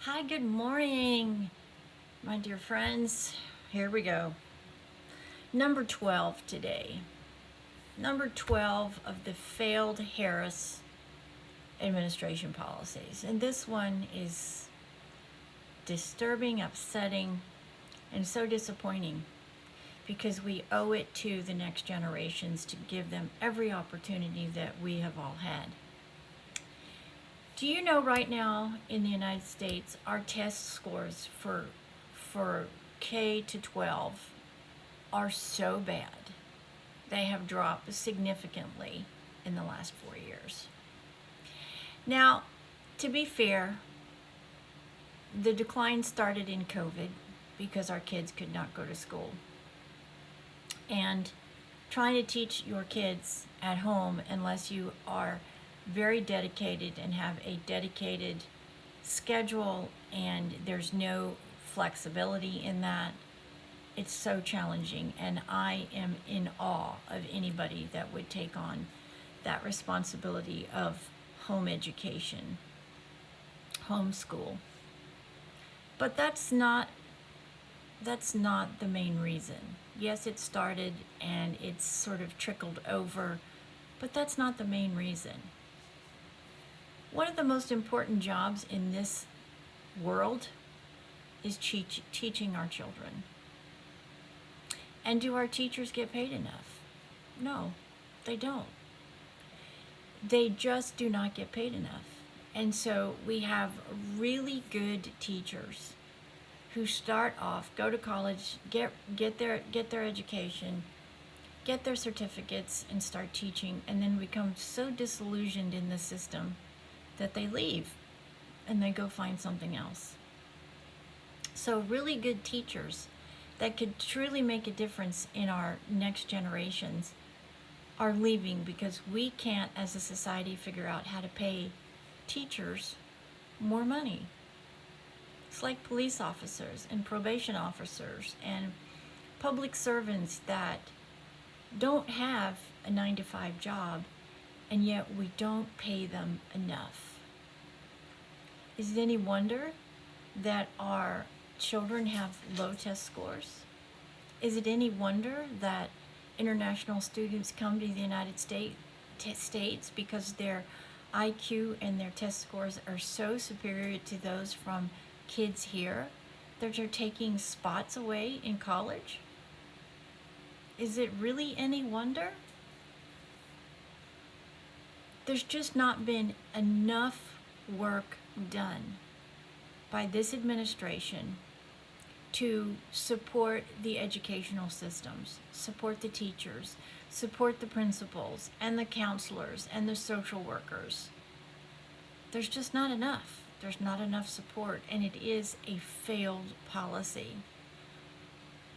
Hi, good morning, my dear friends. Here we go. Number 12 today. Number 12 of the failed Harris administration policies. And this one is disturbing, upsetting, and so disappointing because we owe it to the next generations to give them every opportunity that we have all had. Do you know right now in the United States, our test scores for K to 12 are so bad. They have dropped significantly in the last 4 years. Now, to be fair, the decline started in COVID because our kids could not go to school. And trying to teach your kids at home, unless you are very dedicated and have a dedicated schedule and there's no flexibility in that, it's so challenging. And I am in awe of anybody that would take on that responsibility of home education, homeschool. But that's not the main reason. Yes, it started and it's sort of trickled over, but that's not the main reason. One of the most important jobs in this world is teaching our children. And do our teachers get paid enough? No, they don't. They just do not get paid enough. And so we have really good teachers who start off, go to college, get their education, get their certificates, and start teaching, and then become so disillusioned in the system that they leave and they go find something else. So really good teachers that could truly make a difference in our next generations are leaving because we can't, as a society, figure out how to pay teachers more money. It's like police officers and probation officers and public servants that don't have a 9-to-5 job, and yet we don't pay them enough. Is it any wonder that our children have low test scores? Is it any wonder that international students come to the United States because their IQ and their test scores are so superior to those from kids here that they're taking spots away in college? Is it really any wonder? There's just not been enough work done by this administration to support the educational systems, support the teachers, support the principals and the counselors and the social workers. There's just not enough. There's not enough support, and it is a failed policy.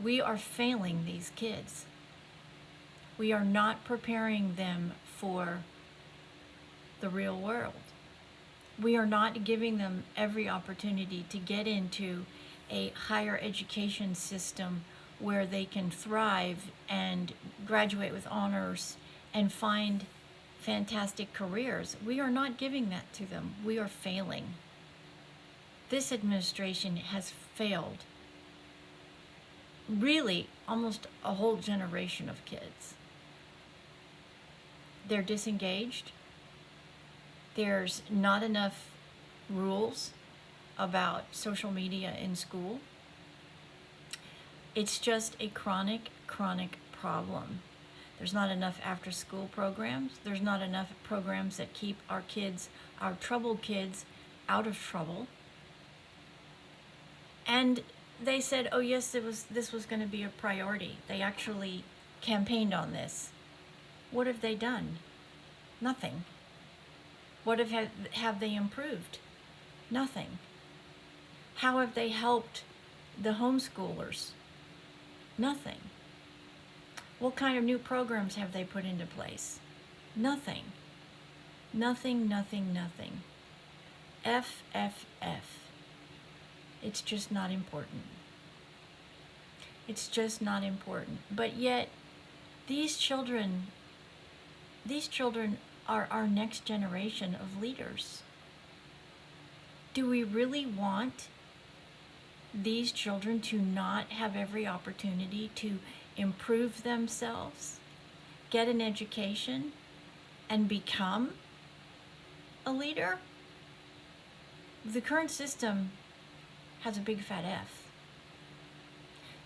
We are failing these kids. We are not preparing them for the real world. We are not giving them every opportunity to get into a higher education system where they can thrive and graduate with honors and find fantastic careers. We are not giving that to them. We are failing. This administration has failed really almost a whole generation of kids. They're disengaged. There's not enough rules about social media in school. It's just a chronic problem. There's not enough after-school programs. There's not enough programs that keep our kids, our troubled kids, out of trouble. And they said, oh yes, this was going to be a priority. They actually campaigned on this. What have they done? Nothing. What have they improved? Nothing. How have they helped the homeschoolers? Nothing. What kind of new programs have they put into place? Nothing. Nothing. F. It's just not important. It's just not important. But yet, these children are our next generation of leaders. Do we really want these children to not have every opportunity to improve themselves, get an education, and become a leader? The current system has a big fat F.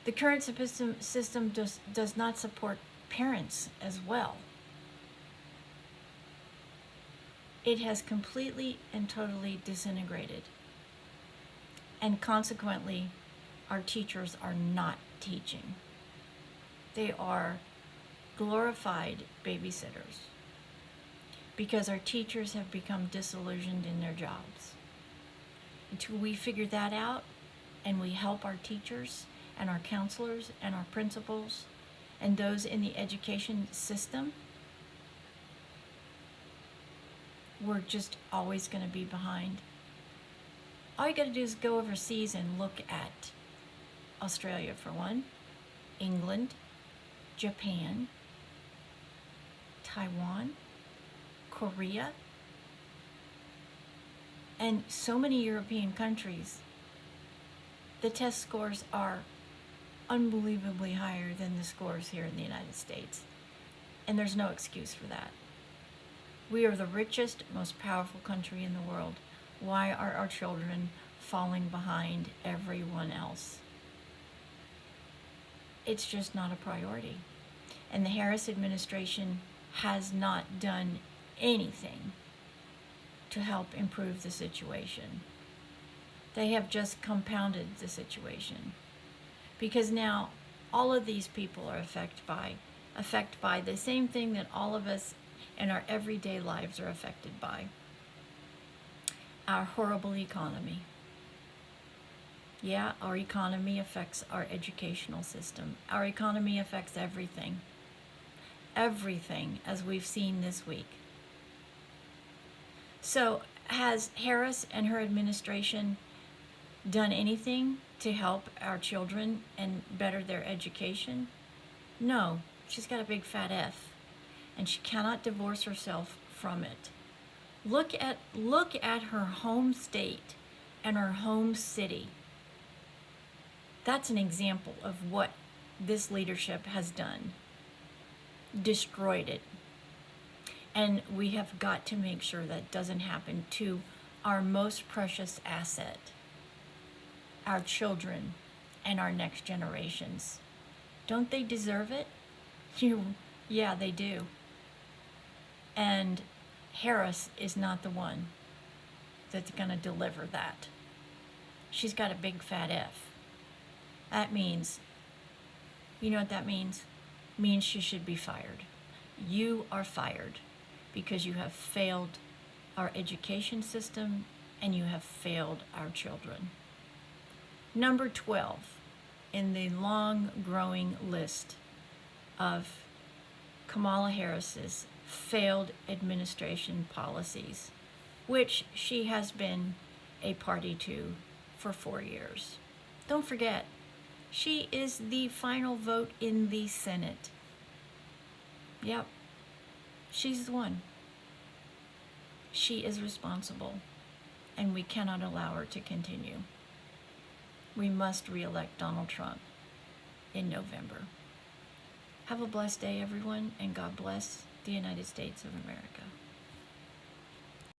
The current system does not support parents as well. It has completely and totally disintegrated. And consequently, our teachers are not teaching. They are glorified babysitters because our teachers have become disillusioned in their jobs. Until we figure that out and we help our teachers and our counselors and our principals and those in the education system, we're just always going to be behind. All you got to do is go overseas and look at Australia for one, England, Japan, Taiwan, Korea, and so many European countries. The test scores are unbelievably higher than the scores here in the United States. And there's no excuse for that. We are the richest, most powerful country in the world. Why are our children falling behind everyone else? It's just not a priority. And the Harris administration has not done anything to help improve the situation. They have just compounded the situation. Because now all of these people are affected by the same thing that all of us in our everyday lives are affected by. Our horrible economy. Yeah, our economy affects our educational system. Our economy affects everything. Everything, as we've seen this week. So, has Harris and her administration done anything to help our children and better their education? No, she's got a big fat F, and she cannot divorce herself from it. Look at her home state and her home city. That's an example of what this leadership has done. Destroyed it. And we have got to make sure that doesn't happen to our most precious asset, our children and our next generations. Don't they deserve it? Yeah, they do. And Harris is not the one that's going to deliver that. She's got a big fat F. That means, you know what that means? It means she should be fired. You are fired because you have failed our education system and you have failed our children. Number 12 in the long growing list of Kamala Harris's failed administration policies, which she has been a party to for 4 years. Don't forget, she is the final vote in the Senate. Yep, she's the one. She is responsible, and we cannot allow her to continue. We must re-elect Donald Trump in November. Have a blessed day, everyone, and God bless the United States of America.